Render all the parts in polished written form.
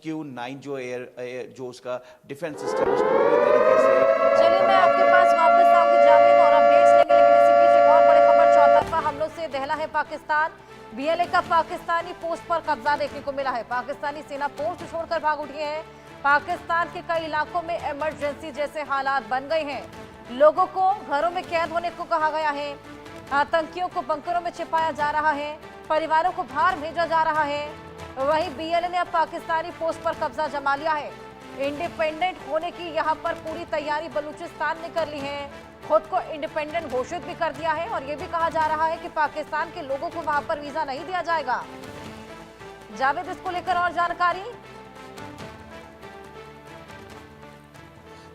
MQ-9 जो air जो उसका डिफेंस सिस्टम उसको पूरी तरीके से चलिए मैं आपके पास वापस आऊंगी जावेद और अपडेट्स लेंगे, लेकिन इसी बीच एक और बड़ी खबर चौतरफा हमलों से दहला है पाकिस्तान। बीएलए का पाकिस्तानी पोस्ट पर कब्जा देखने को मिला है। पाकिस्तानी सेना पोस्ट छोड़कर भाग उठी है। पाकिस्तान के कई इलाकों में इमरजेंसी जैसे हालात बन गए हैं। लोगों को घरों में कैद होने को कहा गया है। आतंकियों को बंकरों में छिपाया जा रहा है। परिवारों को बाहर भेजा जा रहा है। वहीं बीएलए ने अब पाकिस्तानी पोस्ट पर कब्जा जमा लिया है। इंडिपेंडेंट होने की यहां पर पूरी तैयारी बलूचिस्तान ने कर ली है। खुद को इंडिपेंडेंट घोषित भी कर दिया है और यह भी कहा जा रहा है कि पाकिस्तान के लोगों को वहां पर वीजा नहीं दिया जाएगा। जावेद, इसको लेकर और जानकारी।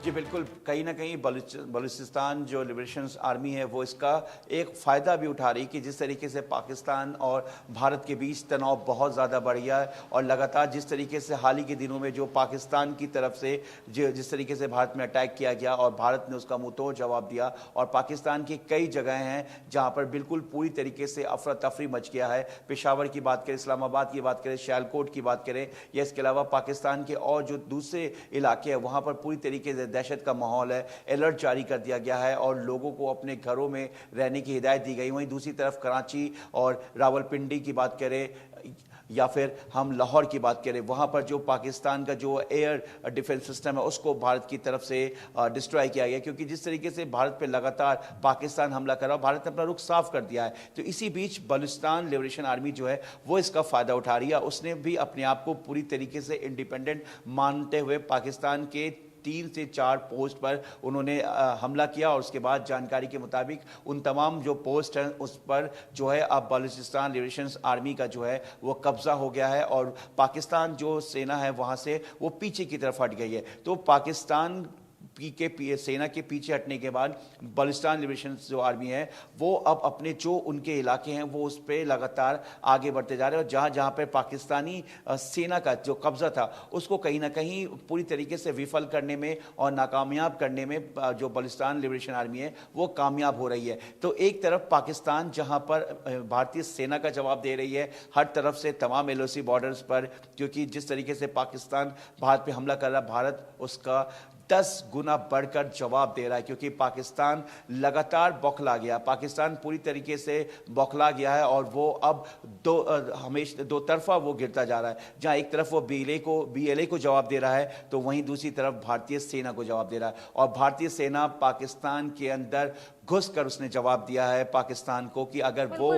जी बिल्कुल, कहीं ना कहीं बलूचिस्तान जो लिबरेशन आर्मी है वो इसका एक फ़ायदा भी उठा रही कि जिस तरीके से पाकिस्तान और भारत के बीच तनाव बहुत ज़्यादा बढ़ गया है और लगातार जिस तरीके से हाल ही के दिनों में जो पाकिस्तान की तरफ से जिस तरीके से भारत में अटैक किया गया और भारत ने उसका मुंहतोड़ जवाब दिया और पाकिस्तान की कई जगहें हैं जहाँ पर बिल्कुल पूरी तरीके से अफरा तफरी मच गया है। पेशावर की बात करें, इस्लामाबाद की बात करें, सियालकोट की बात करें या इसके अलावा पाकिस्तान के और जो दूसरे इलाके हैं वहाँ पर पूरी तरीके से दहशत का माहौल है। अलर्ट जारी कर दिया गया है और लोगों को अपने घरों में रहने की हिदायत दी गई। वहीं दूसरी तरफ कराची और रावलपिंडी की बात करें या फिर हम लाहौर की बात करें, वहां पर जो पाकिस्तान का जो एयर डिफेंस सिस्टम है उसको भारत की तरफ से डिस्ट्रॉय किया गया, क्योंकि जिस तरीके से भारत पे लगातार पाकिस्तान हमला कर रहा है, भारत ने अपना रुख साफ कर दिया है। तो इसी बीच बलूचिस्तान लिबरेशन आर्मी जो है वो इसका फायदा उठा रही है। उसने भी अपने आप को पूरी तरीके से इंडिपेंडेंट मानते हुए पाकिस्तान के 3 से 4 पोस्ट पर उन्होंने हमला किया और उसके बाद जानकारी के मुताबिक उन तमाम जो पोस्ट हैं उस पर जो है अब बलूचिस्तान लिबरेशन आर्मी का जो है वो कब्जा हो गया है और पाकिस्तान जो सेना है वहां से वो पीछे की तरफ हट गई है। तो पाकिस्तान सेना के पीछे हटने के बाद बलूचिस्तान लिबरेशन जो आर्मी है वो अब अपने जो उनके इलाके हैं वो उस पर लगातार आगे बढ़ते जा रहे हैं और जहां जहां पर पाकिस्तानी सेना का जो कब्जा था उसको कहीं ना कहीं पूरी तरीके से विफल करने में और नाकामयाब करने में जो बलूचिस्तान लिबरेशन आर्मी है वो कामयाब हो रही है। तो एक तरफ पाकिस्तान जहां पर भारतीय सेना का जवाब दे रही है हर तरफ से तमाम LOC बॉर्डर्स पर, क्योंकि जिस तरीके से पाकिस्तान भारत पे हमला कर रहा है भारत उसका 10 गुना बढ़कर जवाब दे रहा है, क्योंकि पाकिस्तान लगातार बौखला गया। पाकिस्तान पूरी तरीके से बौखला गया है और वो अब हमेशा दो तरफा वो गिरता जा रहा है। जहां एक तरफ वो BLA को जवाब दे रहा है तो वहीं दूसरी तरफ भारतीय सेना को जवाब दे रहा है और भारतीय सेना पाकिस्तान के अंदर घुसकर उसने जवाब दिया है पाकिस्तान को कि अगर वो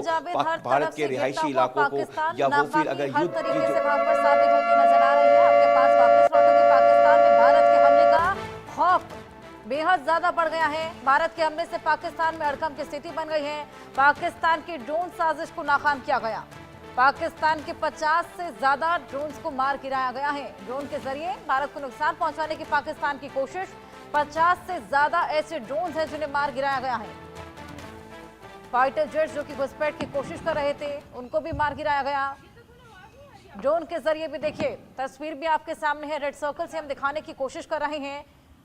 भारत के रिहायशी इलाकों को या वो फिर अगर युद्ध तरीके से वहां पर साबित होती नजर आ रही है। आपके पास वापस लौटूंगी। पाकिस्तान में भारत के हमले का खौफ बेहद ज्यादा बढ़ गया है। भारत के हमले से पाकिस्तान में हड़कंप की स्थिति बन गई है। पाकिस्तान की ड्रोन साजिश को नाकाम किया गया। पाकिस्तान के 50 से ज्यादा ड्रोन्स को मार गिराया गया है। ड्रोन के जरिए भारत को नुकसान पहुंचाने की पाकिस्तान की कोशिश। 50 से ज्यादा ऐसे ड्रोन हैं जिन्हें मार गिराया गया है। फाइटर जेट्स जो कि घुसपैठ की कोशिश कर रहे थे उनको भी मार गिराया गया। ड्रोन के जरिए भी देखिए, तस्वीर भी आपके सामने है। रेड सर्कल से हम दिखाने की कोशिश कर रहे हैं।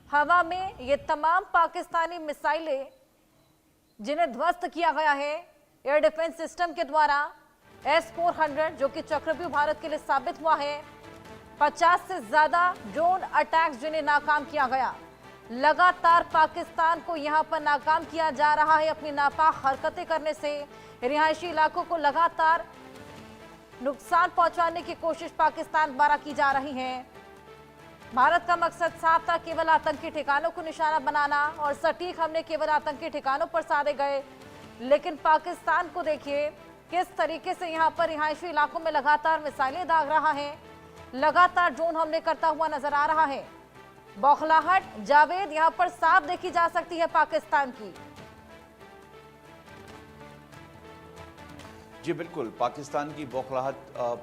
हवा में ये तमाम पाकिस्तानी मिसाइलें जिन्हें ध्वस्त किया गया है एयर डिफेंस सिस्टम के द्वारा। S-400 जो कि चक्रव्यूह भारत के लिए साबित हुआ है। 50 से ज्यादा ड्रोन अटैक्स जिन्हें नाकाम किया गया। लगातार पाकिस्तान को यहां पर नाकाम किया जा रहा है अपनी नापाक हरकतें करने से। रिहायशी इलाकों को लगातार नुकसान पहुंचाने की कोशिश पाकिस्तान द्वारा की जा रही है। भारत का मकसद साफ था, केवल आतंकी ठिकानों को निशाना बनाना और सटीक हमले केवल आतंकी ठिकानों पर साधे गए। लेकिन पाकिस्तान को देखिए किस तरीके से यहां पर रिहायशी इलाकों में लगातार मिसाइलें दाग रहा है, लगातार ड्रोन हमले करता हुआ नजर आ रहा है। बौखलाहट जावेद यहां पर साफ देखी जा सकती है पाकिस्तान की। जी बिल्कुल, पाकिस्तान की बौखलाहट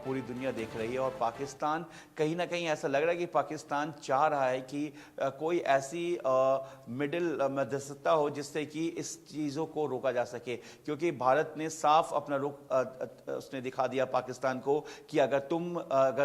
पूरी दुनिया देख रही है और पाकिस्तान कहीं ना कहीं ऐसा लग रहा है कि पाकिस्तान चाह रहा है कि कोई ऐसी मिडिल मध्यस्थता हो जिससे कि इस चीज़ों को रोका जा सके, क्योंकि भारत ने साफ अपना रुख उसने दिखा दिया पाकिस्तान को कि अगर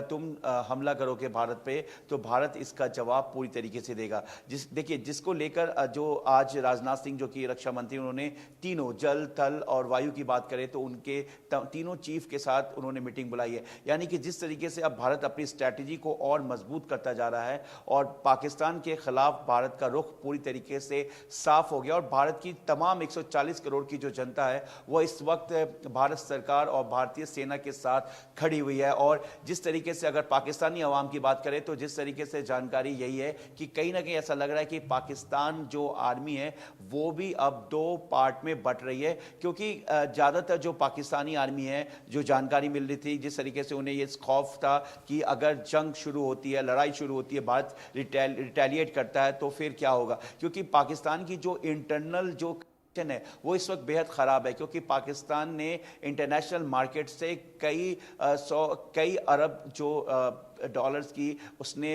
तुम हमला करोगे भारत पे तो भारत इसका जवाब पूरी तरीके से देगा। देखिए जिसको लेकर जो आज राजनाथ सिंह जो कि रक्षा मंत्री उन्होंने तीनों जल थल और वायु की बात करें तो उनके तीनों चीफ के साथ उन्होंने मीटिंग बुलाई है। यानी कि जिस तरीके से अब भारत अपनी स्ट्रैटेजी को और मजबूत करता जा रहा है और पाकिस्तान के खिलाफ भारत का रुख पूरी तरीके से साफ हो गया और भारत की तमाम 140 करोड़ की जो जनता है वो इस वक्त भारत सरकार और भारतीय सेना के साथ खड़ी हुई है। और जिस तरीके से अगर पाकिस्तानी अवाम की बात करें तो जिस तरीके से जानकारी यही है कि कहीं ना कहीं ऐसा लग रहा है कि पाकिस्तान जो आर्मी है वो भी अब दो पार्ट में बट रही है, क्योंकि ज़्यादातर जो पाकिस्तानी आर्मी है, जो जानकारी मिल रही थी, जिस तरीके से उन्हें ये खौफ था कि अगर जंग शुरू होती है, लड़ाई शुरू होती है, भारत रिटेलिएट करता है तो फिर क्या होगा, क्योंकि पाकिस्तान की जो इंटरनल जो है वो इस वक्त बेहद ख़राब है, क्योंकि पाकिस्तान ने इंटरनेशनल मार्केट से कई अरब जो डॉलर्स की उसने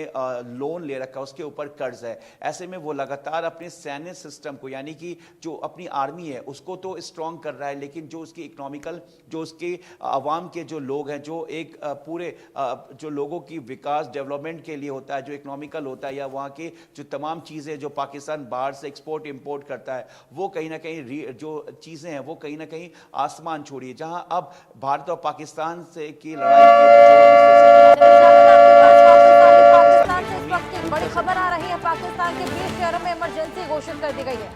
लोन ले रखा, उसके ऊपर कर्ज है। ऐसे में वो लगातार अपने सैन्य सिस्टम को, यानी कि जो अपनी आर्मी है उसको तो स्ट्रॉन्ग कर रहा है, लेकिन जो उसकी इकोनॉमिकल, जो उसके अवाम के जो लोग हैं, जो एक पूरे जो लोगों की विकास डेवलपमेंट के लिए होता है, जो इकोनॉमिकल होता है, या वहाँ के जो तमाम चीज़ें जो पाकिस्तान बाहर से एक्सपोर्ट इम्पोर्ट करता है, वो कहीं ना कहीं जो चीज़ें हैं वो कहीं ना कहीं आसमान छोड़ी है। जहाँ अब भारत और पाकिस्तान से की लड़ाई पाकिस्तान से इस वक्त एक बड़ी खबर आ रही है। पाकिस्तान के 20 शहरों में इमरजेंसी घोषित कर दी गई है।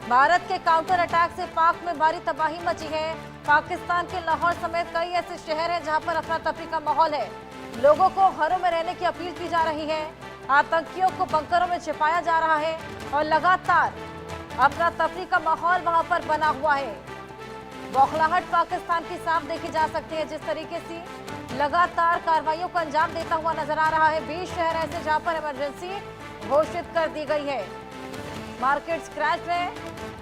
भारत के काउंटर अटैक से पाक में भारी तबाही मची है। पाकिस्तान के लाहौर समेत कई ऐसे शहर हैं जहां पर अफरा तफरी का माहौल है। लोगों को घरों में रहने की अपील की जा रही है। आतंकियों को बंकरों में छिपाया जा रहा है और लगातार अफरा तफरी का माहौल वहां पर बना हुआ है। बौखलाहट पाकिस्तान की साफ देखी जा सकती है, जिस तरीके से लगातार कार्रवाइयों को अंजाम देता हुआ नजर आ रहा है। 20 शहर ऐसे जहां पर इमरजेंसी घोषित कर दी गई है। मार्केट क्रैश में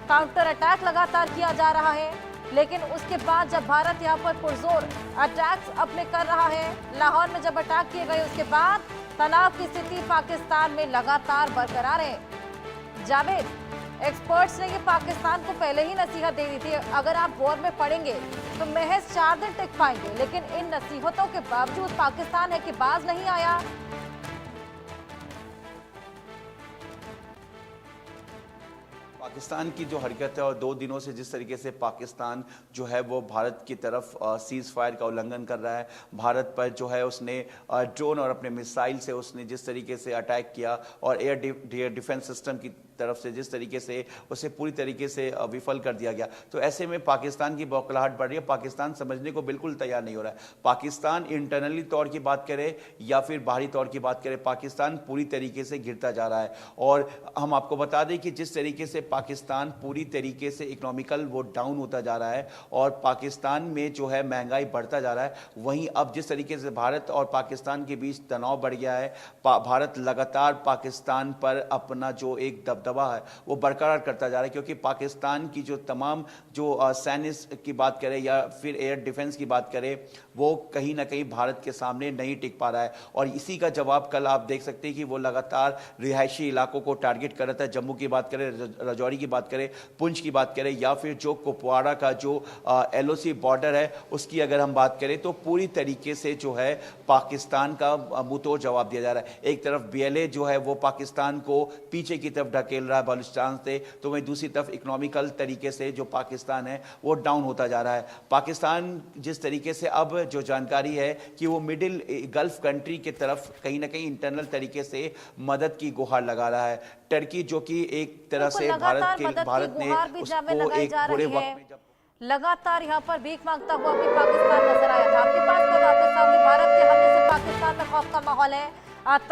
काउंटर अटैक लगातार किया जा रहा है, लेकिन उसके बाद जब भारत यहां पर पुरजोर अटैक्स अपने कर रहा है, लाहौर में जब अटैक किए गए उसके बाद तनाव की स्थिति पाकिस्तान में लगातार बरकरार है। जावेद, एक्सपर्ट्स ने ये पाकिस्तान को पहले ही नसीहत दे दी थी, अगर आप वॉर में पड़ेंगे तो महज 4 दिन टिक पाएंगे, लेकिन इन नसीहतों के बावजूद पाकिस्तान है कि बाज नहीं आया। पाकिस्तान की जो हरकत है और 2 दिनों से जिस तरीके से पाकिस्तान जो है वो भारत की तरफ सीज फायर का उल्लंघन कर रहा है, भारत पर जो है उसने ड्रोन और अपने मिसाइल से उसने जिस तरीके से अटैक किया और एयर डिफेंस सिस्टम की तरफ से जिस तरीके से उसे पूरी तरीके से विफल कर दिया गया, तो ऐसे में पाकिस्तान की बौखलाहट बढ़ रही है। पाकिस्तान समझने को बिल्कुल तैयार नहीं हो रहा है। पाकिस्तान इंटरनली तौर की बात करे या फिर बाहरी तौर की बात करे, पाकिस्तान पूरी तरीके से गिरता जा रहा है। और हम आपको बता दें कि जिस तरीके से पाकिस्तान पूरी तरीके से इकोनॉमिकल वो डाउन होता जा रहा है और पाकिस्तान में जो है महंगाई बढ़ता जा रहा है, वहीं अब जिस तरीके से भारत और पाकिस्तान के बीच तनाव बढ़ गया है, भारत लगातार पाकिस्तान पर अपना जो एक दबदबा है वो बरकरार करता जा रहा है, क्योंकि पाकिस्तान की जो तमाम जो सैन्य की बात करें या फिर एयर डिफेंस की बात करें, वो कहीं ना कहीं भारत के सामने नहीं टिक पा रहा है। और इसी का जवाब कल आप देख सकते हैं कि वो लगातार रिहायशी इलाकों को टारगेट कर रहा था। जम्मू की बात करें, राजौरी की बात करें, पुंछ की बात करें, या फिर जो कुपवाड़ा का जो LOC बॉर्डर है उसकी अगर हम बात करें, तो पूरी तरीके से जो है पाकिस्तान का मुंहतोड़ जवाब दिया जा रहा है। एक तरफ BLA जो है वो पाकिस्तान को पीछे की तरफ ढकेल रहा है बलूचिस्तान से, तो वहीं दूसरी तरफ इकोनॉमिकल तरीके से जो पाकिस्तान है वो डाउन होता जा रहा है। पाकिस्तान जिस तरीके से अब जो जानकारी है कि वो मिडिल गल्फ कंट्री की तरफ कहीं ना कहीं इंटरनल तरीके से मदद की गुहार लगा रहा है। टर्की जो कि एक तरह से भारत ने उसको एक बुरे वक्त में लगातार यहाँ पर भीख मांगता हुआ भी पाकिस्तान नजर आया था। आपके पास मैं वापस आऊंगी। भारत के हमले से पाकिस्तान में खौफ का माहौल है।